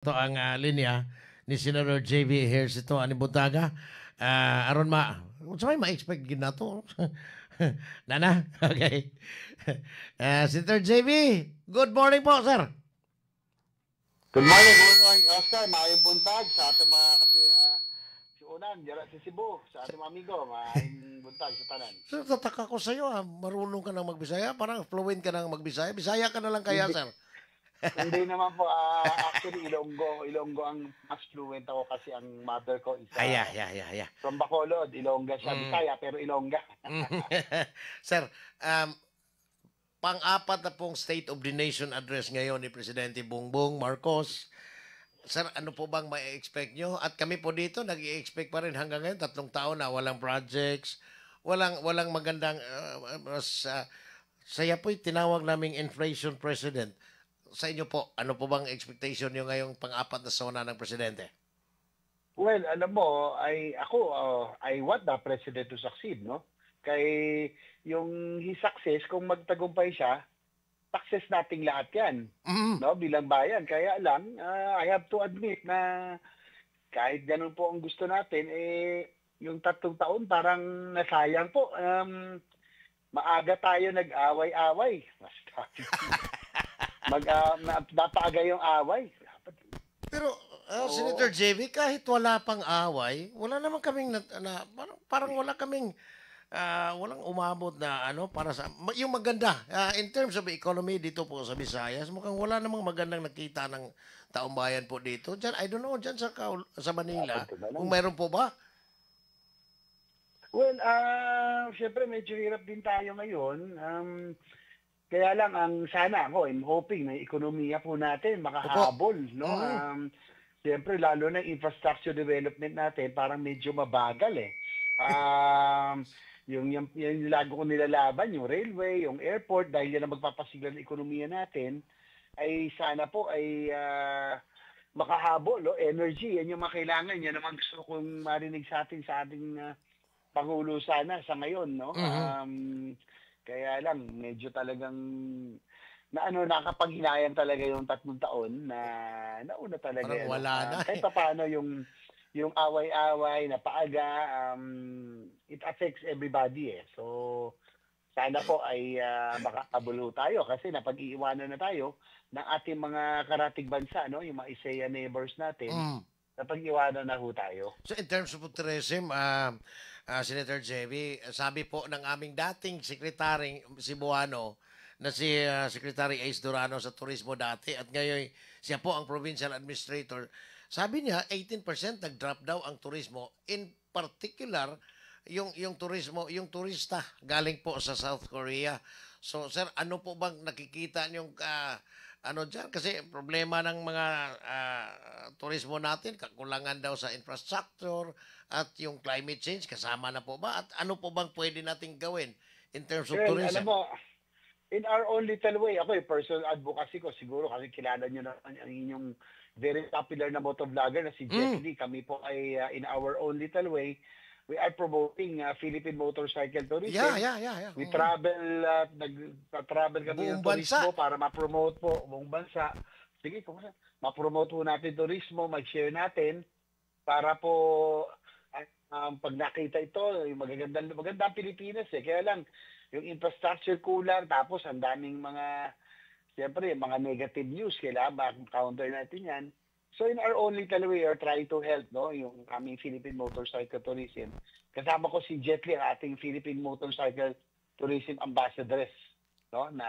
Ito ang linya ni Senator JV Hears ito ani buntaga. Aron unsa may ma-expect gid nato. Nana, okay. Senator JV, good morning po, sir. Good morning, Oscar. Maayong buntag sa ating mga kasi si Unan, dira si Cebu, sa ating mga amigo. Maayong buntag sa tanan. Sir, tataka ko sa iyo, marunong ka nang magbisaya, parang fluent ka nang magbisaya. Bisaya ka na lang kaya, Hindi, sir. hindi naman po, actually Ilonggo ang mas fluent ako kasi ang mother ko is Aya, ya, ya, ya. from Bacolod, Ilongga siya, Mm. Bisaya, pero Ilongga. Sir, pang-apat na pong State of the Nation address ngayon ni Presidente Bongbong Marcos. Sir, ano po bang ma-expect nyo? At kami po dito, nag-i-expect pa rin hanggang ngayon, 3 taon na walang projects, walang magandang, saya po'y tinawag naming inflation president. Sa inyo po, ano po bang expectation nyo ngayong pang-apat na sona ng presidente? Well, alam mo, I want the president to succeed, no? Kay yung he success, kung magtagumpay siya, success nating lahat yan, Mm. no, bilang bayan. Kaya lang, I have to admit na kahit ganun po ang gusto natin, yung 3 taon parang nasayang po. Maaga tayo nag-away-away. Basta, napaaga yung away. Pero, Oo. Senator JV, kahit wala pang away, wala naman kaming, parang wala kaming, walang umabot na para sa yung maganda in terms of economy dito po sa Visayas, mukhang wala namang magandang nakita ng taong bayan po dito. Diyan, I don't know, diyan sa Manila, Dapat na lang. kung meron po ba? Well, syempre medyo hirap din tayo ngayon. Kaya lang, sana ako, I'm hoping na ekonomiya po natin Opo. makahabol, no? Siyempre, lalo na infrastructure development natin, parang medyo mabagal eh. Yung lagi ko nilalaban, yung railway, yung airport, dahil yan ang magpapasigla ng ekonomiya natin, ay sana po ay makahabol, no? Energy, yan yung makailangan. Yan naman gusto kong marinig sa ating Pangulo sana sa ngayon, no? Mhm. Kaya lang, medyo talagang nakapanghinayang talaga yung 3 taon na nauna talaga Parang wala na kahit eh. paano yung away-away na paaga, it affects everybody eh. So sana po ay makakabuluhan tayo kasi napag-iiwanan na tayo ng ating mga karatig bansa, no? Yung mga ISEA neighbors natin, Mm. napag-iwanan na ho tayo. So in terms of tourism, Senator JV, sabi po ng aming dating sekretary Cebuano na si Secretary Ace Durano sa turismo dati at ngayon siya po ang provincial administrator. Sabi niya 18% nag-drop daw ang turismo, in particular yung turismo, yung turista galing po sa South Korea. So sir, ano po bang nakikita niyong diyan kasi problema ng mga turismo natin, kakulangan daw sa infrastructure at yung climate change kasama na po ba? At ano po bang pwede nating gawin in terms of Well, alam tourism? mo, in our own little way, ako personal advocacy ko, siguro kasi kilala nyo na ang inyong very popular na motovlogger na si Jet Mm. Li. Kami po ay in our own little way, we are promoting Philippine motorcycle Yeah, tourism. yeah, yeah, yeah. We Mm. travel, nag-travel kami Buong ng bansa. turismo para ma-promote po buong bansa. Sige, ma-promote po natin turismo, mag-share natin para po pag nakita ito, yung magandang Pilipinas eh. Kaya lang, yung infrastructure kulang, tapos ang daming siyempre, mga negative news, kailangan counter natin yan. So in our own little way, we are trying to help, no, yung aming Philippine Motorcycle Tourism. Kasama ko si Jet Li, ang ating Philippine Motorcycle Tourism Ambassadress, no, na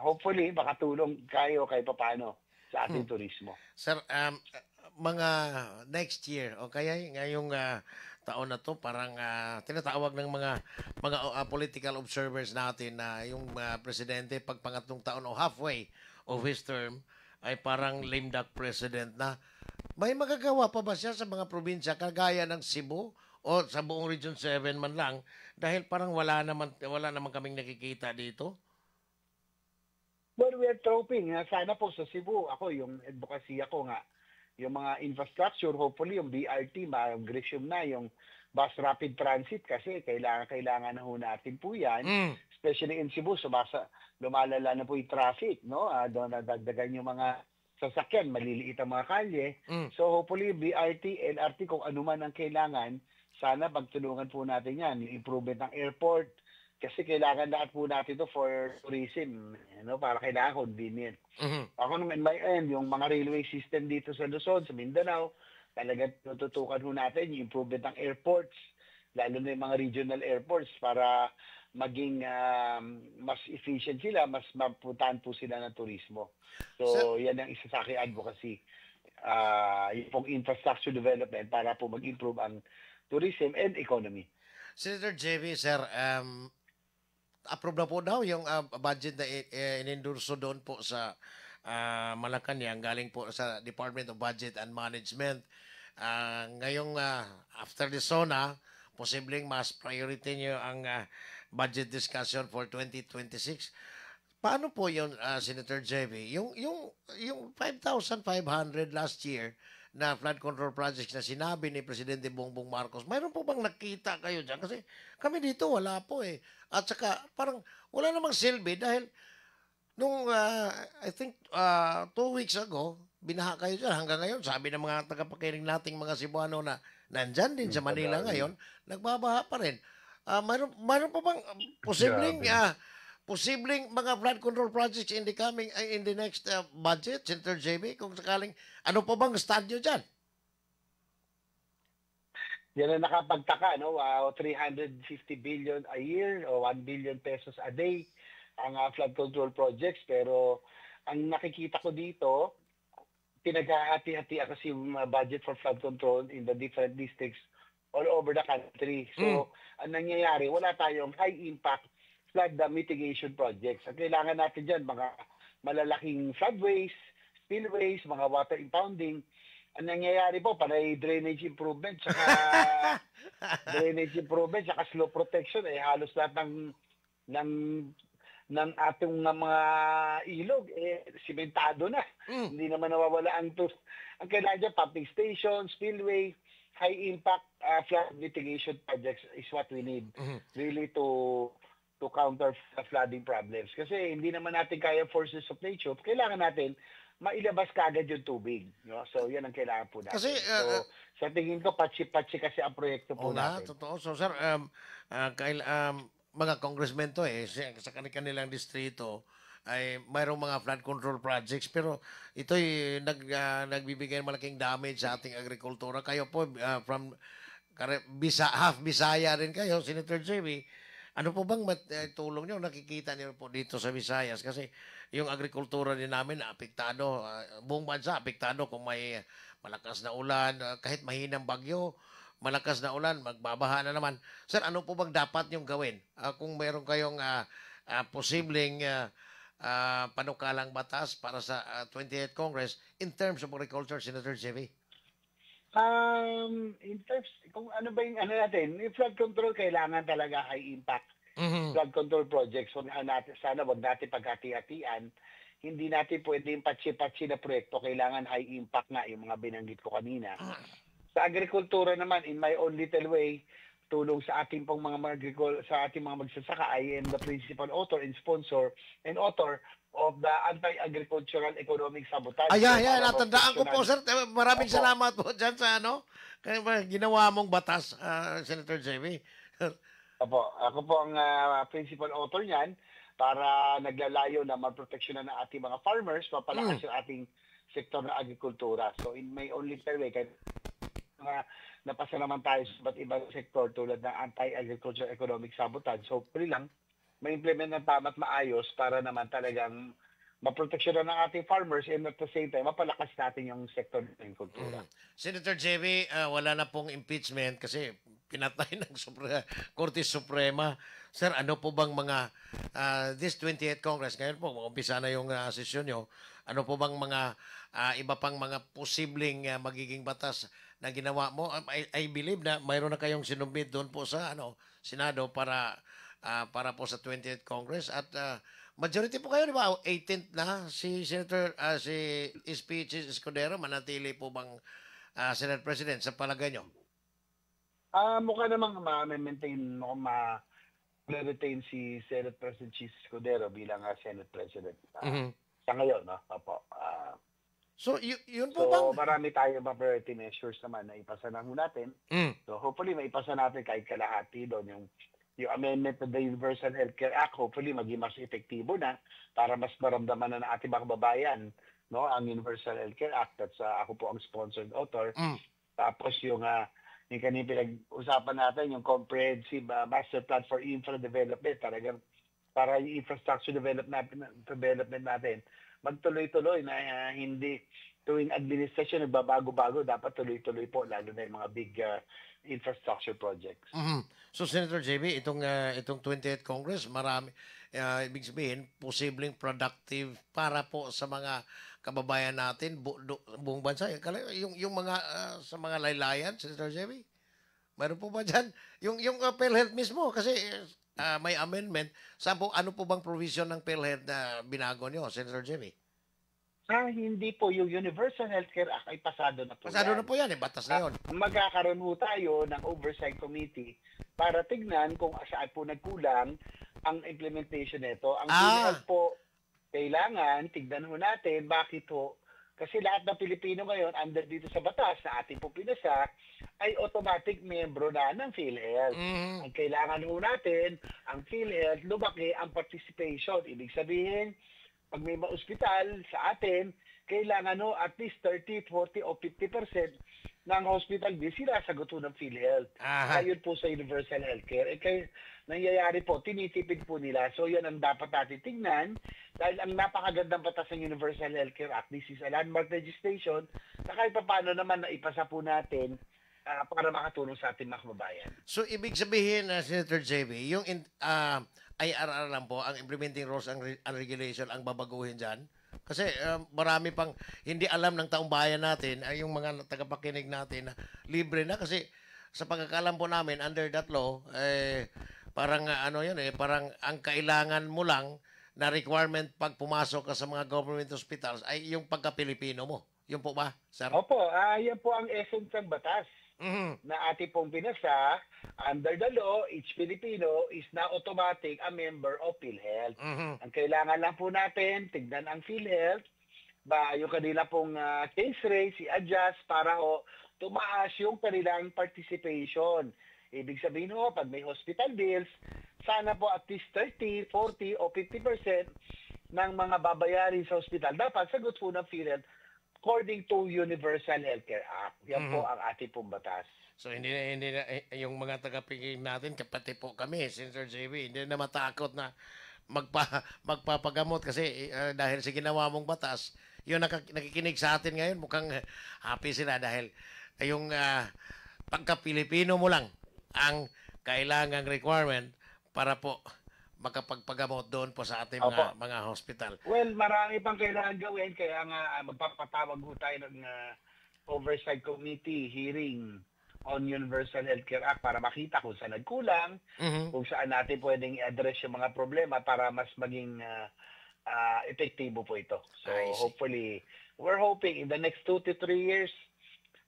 hopefully makatulong kayo kahit paano sa ating turismo. Sir, mga next year o kaya ngayong taon na to parang tinatawag ng mga political observers natin na yung presidente pag pangatlong taon o halfway of his term ay parang lame duck president na. May magagawa pa ba siya sa mga probinsya kagaya ng Cebu o sa buong Region 7 man lang dahil parang wala naman kaming nakikita dito? Well, we are hoping, sana po sa Cebu, ako, yung advocacy ako nga, yung mga infrastructure, hopefully yung BRT, mag-resume na yung bus rapid transit kasi kailangan na ho natin po yan. Mm. Especially in Cebu, lumalala na po yung traffic, no? Doon nadagdagan yung mga sasakyan, maliliit ang mga kalye. Mm. So hopefully BRT, LRT, kung ano man ang kailangan, sana pagtulungan po natin yan. Yung improvement ng airport, kasi kailangan lahat po natin to for tourism, para kailangan convenient. Mhm. Ako naman, my end, yung mga railway system dito sa Luzon, sa Mindanao, talagang tututukan ho natin yung improvement ng airports, lalo na yung mga regional airports para maging mas efficient sila, mas mapuntahan po sila ng turismo. Sir, So, yan ang isa sa aking advocacy. Yung pong infrastructure development para po mag-improve ang tourism and economy. Senator JB, sir, approve na po daw yung budget na inendorso doon po sa Malacanang galing po sa Department of Budget and Management. Ngayong after the SONA, posibleng mas priority nyo ang budget discussion for 2026. Paano po yun, Senator JB? Yung 5,500 last year na flood control projects na sinabi ni Presidente Bongbong Marcos, mayroon po bang nakita kayo dyan? Kasi kami dito wala po eh. At saka parang wala namang silbi dahil nung I think 2 weeks ago, binaha kayo dyan. Hanggang ngayon, sabi ng mga tagapakinig nating mga Cebuano na nandyan din sa Manila Grabe. ngayon, nagbabaha pa rin. Mayroon pa bang posibleng Grabe. posibleng mga flood control projects in the coming in the next budget, Senator JB, kung sakaling ano pa bang stand nyo dyan? Yan ang nakapagtaka, no? Wow, 350 billion a year o 1 billion pesos a day ang flood control projects. Pero ang nakikita ko dito, pinaghahati-hati kasi yung budget for flood control in the different districts all over the country. So, ang nangyayari, wala tayong high-impact flood mitigation projects. Ang kailangan natin dyan, mga malalaking floodways, spillways, mga water impounding. Ang nangyayari po, panay drainage improvement, saka slow protection, halos lahat ng ng ating mga ilog simentado na. Mm. Hindi naman nawawala ang kailangan dyan, pumping station, spillway, high impact flood mitigation projects is what we need really to counter flooding problems. Kasi hindi naman natin kaya forces of nature. Kailangan natin mailabas kagad yung tubig. No? So, yan ang kailangan po natin. Kasi, so, sa tingin ko, patsi-patsi kasi ang proyekto po oo nga, natin. totoo. So, sir, mga congressmen to sa kanilang distrito ay mayroong mga flood control projects pero ito'y nagbibigay ng malaking damage sa ating agrikultura. Kayo po, from half Bisaya rin kayo, Senator JB. Ano po bang tulong nyo? Nakikita niyo po dito sa Visayas kasi yung agrikultura din namin apektado, buong bansa apektado kung may malakas na ulan, kahit mahinang bagyo, malakas na ulan, magbabaha na naman. Sir, ano po bang dapat nyong gawin? Kung meron kayong posibleng panukalang batas para sa 28th Congress in terms of agriculture, Senator JB? In terms, kung ano ba yung natin, yung flood control, kailangan talaga high impact Mhm. flood control projects. Sana wag natin paghati-hatian. Hindi natin pwede yung patsi-patsi na proyekto. Kailangan high impact nga yung mga binanggit ko kanina. Sa agrikultura naman, in my own little way, tulong sa ating pong sa ating mga magsasaka, I am the principal author and sponsor and author of the Anti-Agricultural Economic Sabotage. Ayan, Para natandaan ko po, sir. Maraming Opo. salamat po dyan sa kaya ginawa mong batas, Senator JB. Ako po ang principal author niyan para naglalayo na maproteksyonan ng ating mga farmers, mapalakas yung ating sektor ng agrikultura. So in my own little way, kahit napasa naman tayo sa iba't ibang sektor tulad ng anti-agriculture economic sabotage. So hopefully lang, ma-implement ng tama at maayos para naman talagang maproteksyonan ng ating farmers and at the same time, mapalakas natin yung sektor ng agrikultura. Senator JB, wala na pong impeachment kasi pinatay ng Korte Suprema. Sir, ano po bang mga this 28th Congress, ngayon po, umpisa na yung sesyon nyo, ano po bang mga iba pang mga posibleng magiging batas na ginawa mo? I believe na mayroon na kayong sinubmit doon po sa Senado para po sa 28th Congress at majority po kayo, di ba? 18th na si Senator si SP Escudero, manatili po bang Senate President sa palagay nyo? Mukha namang ma-maintain o ma-retain si Senate President Chis Escudero bilang Senate President. Sa ngayon, no? Opo. So, yun po bang... So marami tayong mga priority measures naman na ipasa na ho natin. Mm. So hopefully maipasa natin kahit kalahati doon yung amendment to the Universal Healthcare Act, hopefully maging mas epektibo na para mas maramdaman na ng ating mga kababayan, no, ang Universal Healthcare Act. At ako po ang sponsored author. Mm. Tapos yung kanina pinag-usapan natin, yung comprehensive master plan for infra development, talagang para yung infrastructure development natin magtuloy-tuloy na hindi tuwing administrasyon nagbabago-bago, dapat tuloy-tuloy po, lalo na yung mga big infrastructure projects. Mhm. So, Senator JB, itong 20th Congress, marami, ibig sabihin, posibleng productive para po sa mga kababayan natin, buong bansa. Yung mga, sa mga laylayan, Senator JB, meron po ba dyan? Yung PhilHealth mismo, kasi may amendment. Saan po, ano po bang provision ng PhilHealth na binago nyo, Senator JB? Hindi po, yung Universal Healthcare Act ay pasado na po Pasado yan. na po yan, batas na yun. Magkakaroon po tayo ng oversight committee para tignan kung saan po nagkulang ang implementation nito. Ang PhilHealth po, kailangan tignan ho natin bakit po. Kasi lahat ng Pilipino ngayon, under dito sa batas na ating po pinasa, ay automatic membro na ng PhilHealth. Mhm. Ang kailangan ho natin, ang PhilHealth, lumaki ang participation. Ibig sabihin, pag may ma-hospital sa atin, kailangan at least 30, 40 o 50% ng hospital bill sinasagot ng PhilHealth. Aha. Ayun po sa Universal Healthcare. Kaya nangyayari po, tinitipid po nila. So yan ang dapat natin tingnan dahil ang napakagandang batas ng Universal Healthcare Act, this is a landmark legislation na kahit paano naman na ipasa po natin para makatulong sa ating mga kababayan. So, ibig sabihin, Senator JB, yung IRR lang po, ang implementing rules and regulation ang babaguhin dyan? Kasi marami pang hindi alam ng taong bayan natin, ay yung mga tagapakinig natin na libre na. Kasi sa pagkakalam po namin, under that law, parang parang ang kailangan mo lang na requirement pag pumasok ka sa mga government hospitals ay yung pagka-Pilipino mo. Yun po ba, sir? Opo, yan po ang essence ng batas. Mhm. Na ating pong pinasa, under the law, each Filipino is now automatic a member of PhilHealth. Mhm. Ang kailangan lang po natin, tignan ang PhilHealth, yung kanila pong case rate, i-adjust para tumaas yung kanilang participation. Ibig sabihin pag may hospital bills, sana po at least 30, 40 o 50% ng mga babayarin sa hospital dapat sagot po ng PhilHealth according to Universal Healthcare Act. Yan po ang ating pong batas. So hindi na yung mga tagapigil natin, kapati po kami, Senator JB, hindi na matakot na magpapagamot kasi dahil sa ginawa mong batas, yung nakikinig sa atin ngayon, mukhang happy sila dahil yung pagka-Pilipino mo lang ang kailangang requirement para po makapagpagamot doon po sa ating mga hospital. Well, marami pang kailangan gawin kaya nga magpapatawag ho tayo ng oversight committee hearing on Universal Healthcare Act para makita kung saan nagkulang, kung saan natin pwedeng i-address yung mga problema para mas maging epektibo po ito. So hopefully, we're hoping in the next 2 to 3 years,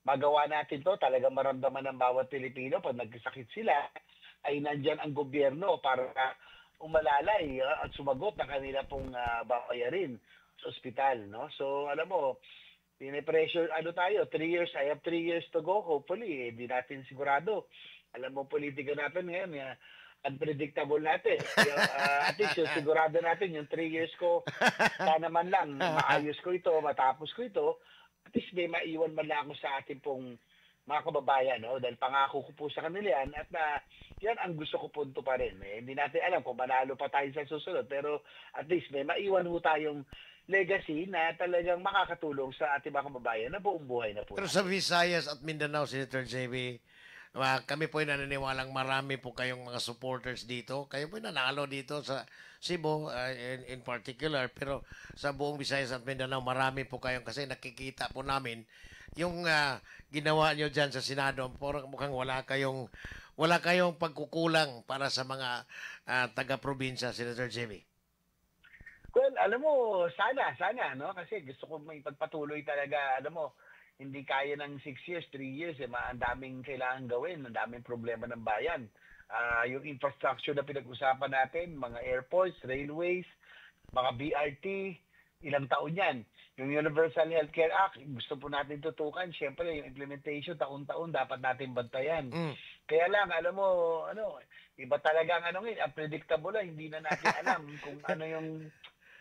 magawa natin to. Talagang maramdaman ng bawat Pilipino pag nagkasakit sila, ay nandyan ang gobyerno para umalalay at sumagot ng kanila pong babayarin sa ospital, no? So, alam mo, pinipressure, tayo, 3 years, I have 3 years to go, hopefully, hindi natin sigurado. Alam mo, politika natin ngayon, unpredictable natin. At least, sigurado natin, yung 3 years ko, sana man lang, maayos ko ito, matapos ko ito, at least may maiwan man lang ako sa ating pong mga kababayan, no? Dahil pangako ko po sa kanila yan at yan ang gusto ko punto pa rin. Hindi natin alam kung manalo pa tayo sa susunod pero at least may maiwan ho tayong legacy na talagang makakatulong sa ating mga kababayan na buong buhay na po. Pero sa Visayas at Mindanao, Senator JB, kami po ay naniniwalang marami po kayong mga supporters dito. Kayo po ay nanalo dito sa Cebu in particular. Pero sa buong Visayas at Mindanao, marami po kayong kasi nakikita po namin yung ginawa nyo dyan sa Senado. Mukhang wala kayong pagkukulang para sa mga taga-probinsya, Senator JB. Well, alam mo, sana, no? Kasi gusto ko may pagpatuloy talaga, alam mo, hindi kaya ng 6 years, 3 years, ang daming kailangan gawin, ang daming problema ng bayan. Yung infrastructure na pinag-usapan natin, mga airports, railways, mga BRT, ilang taon yan. Yung Universal Healthcare Act, gusto po natin tutukan. Siyempre, yung implementation, taon-taon, dapat natin bantayan. Mm. Kaya lang, alam mo, iba talaga ang unpredictable na. Hindi na natin alam kung ano yung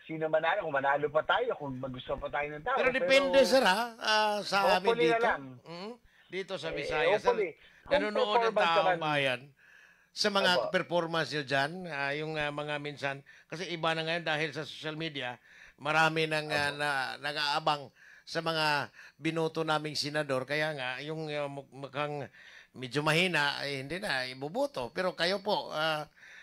sino manalo, kung manalo pa tayo, kung magustuhan pa tayo ng tao. Pero depende, sir, ha? Sa amin hopefully na dito. lang. Dito sa Visayas, sir. Hopefully. Nanonood ng performance taong naman, bayan sa mga Opo. performance nyo dyan, yung mga minsan, kasi iba na ngayon dahil sa social media, marami nang nag-aabang sa mga binoto naming senador. Kaya nga, yung mukhang medyo mahina, ay hindi na ibuboto. Pero kayo po,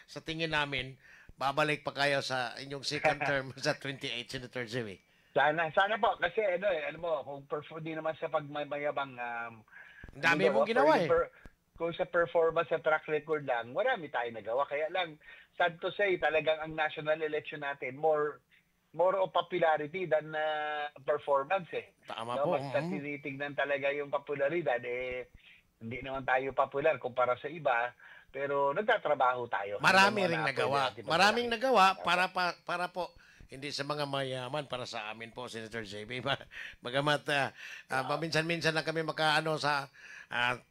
sa tingin namin, babalik pa kayo sa inyong second term sa 28, Senator Jimmy. Sana po. Kasi alam mo, kung di naman sa pagmamayabang, Ang dami mong ginawa eh. Kung sa performance sa track record lang, marami tayong nagawa. Kaya lang, sad to say, talagang ang national election natin, more of popularity than performance eh. Tama po. Basta tinitignan talaga yung popularidad, hindi naman tayo popular kumpara sa iba, pero nagtatrabaho tayo. Marami ring nagawa. Maraming nagawa para po hindi sa mga mayaman, para sa amin po, Senator JB. Bagamat paminsan-minsan lang kami makaano sa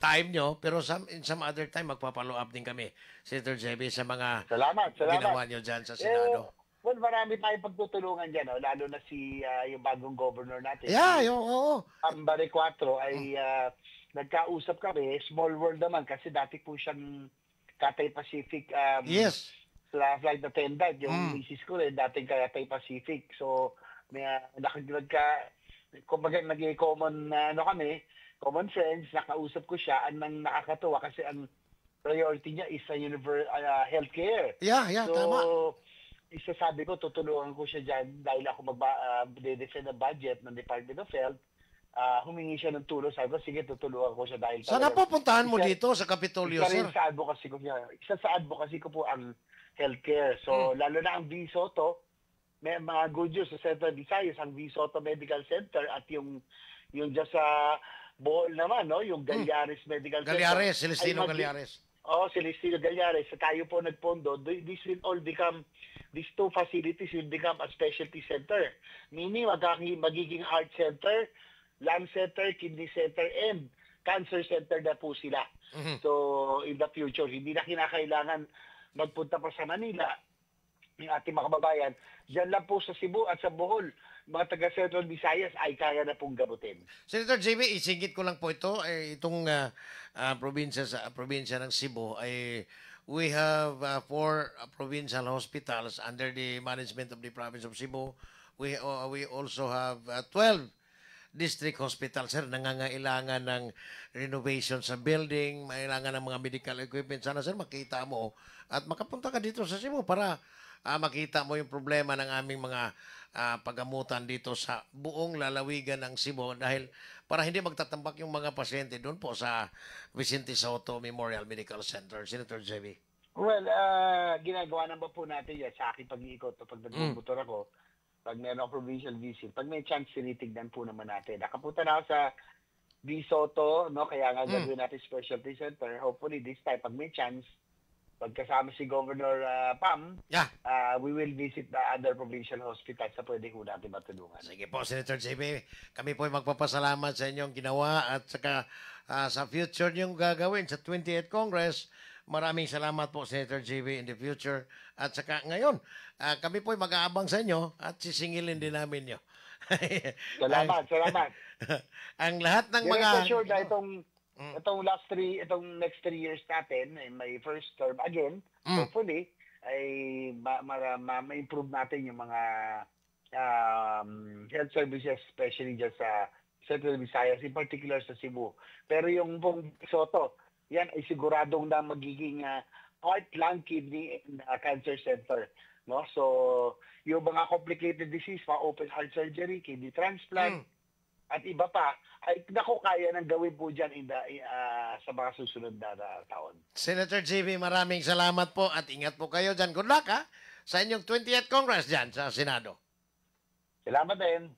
time nyo, pero in some other time magpapalo up din kami, Senator JB, sa mga Salamat. ginawa nyo dyan sa Senado. Well, marami tayong pagtutulungan dyan, lalo na yung bagong governor natin. Yeah, oo. Ambare 4 ay nagkausap kami, small world naman, kasi dati po siyang Cathay Pacific Yes. flight attendant, yung misis ko rin, dating Cathay Pacific. So, kumbaga naging common common friends, nakausap ko siya, nang nakakatuwa kasi ang priority niya is sa healthcare. Yeah, So, tama. isasabi ko, tutulungan ko siya dyan dahil ako mag-defend ng budget ng Department of Health. Humingi siya ng tulong. Sabi ko, sige, tutulungan ko siya dahil Sana pupuntahan mo dito sa Kapitolyo, isa sir. rin sa advocacy ko niya. Isa sa advocacy ko po ang healthcare. So, lalo na ang V. Soto, may mga good news sa Central Visayas, ang V. Soto Medical Center at yung dyan sa Bohol naman, yung Galyares Medical Center. Galyares, Celestino Galyares. Celestino Galyares. Sa tayo po nagpondo, these two facilities will become a specialty center. Meaning, magiging heart center, lung center, kidney center, and cancer center na po sila. So, in the future, hindi na kinakailangan magpunta pa sa Manila yung ating mga kababayan. Diyan lang po sa Cebu at sa Bohol, mga taga Central Visayas ay kaya na pong gamutin. Senator JB, isingit ko lang po ito. Itong probinsya ng Cebu ay we have 4 provincial hospitals under the management of the province of Cebu. We also have 12 district hospitals, sir. Nangangailangan ng renovation sa building, kailangan ng mga medical equipment. Sana, sir, makita mo at makapunta ka dito sa Cebu para makita mo yung problema ng aming mga pagamutan dito sa buong lalawigan ng Cebu dahil para hindi magtatambak yung mga pasyente doon po sa Vicente Soto Memorial Medical Center. Senator JB. Well, ginagawa naman po natin yan sa aking pag-iikot pag nagmumotor ako. Pag meron ako provincial visit, pag may chance, tinitignan po naman natin. Nakapunta na ako sa V. Soto, kaya nga gagawin natin specialty center. Hopefully, this time, pag may chance, pagkasama si Governor Pam, we will visit the other provincial hospitals na pwede ko natin matulungan. Sige po, Senator JB. Kami po ay magpapasalamat sa inyong ginawa at saka sa future niyong gagawin sa 28th Congress. Maraming salamat po, Senator JB, in the future. At saka ngayon, kami po ay mag-aabang sa inyo at sisingilin din namin nyo. Salamat. Ang lahat ng mga... Rest assured na itong next 3 years natin, may first term again, hopefully, ay ma-improve natin yung mga health services, especially dyan sa Central Visayas, in particular sa Cebu. Pero yung pong Soto, yan ay siguradong na magiging heart, lung, kidney, and cancer center. So, yung mga complicated disease, open heart surgery, kidney transplant, at iba pa, ay kaya nang gawin po dyan sa mga susunod na taon. Senator JB, maraming salamat po at ingat po kayo dyan. Good luck sa inyong 20th Congress dyan sa Senado. Salamat din.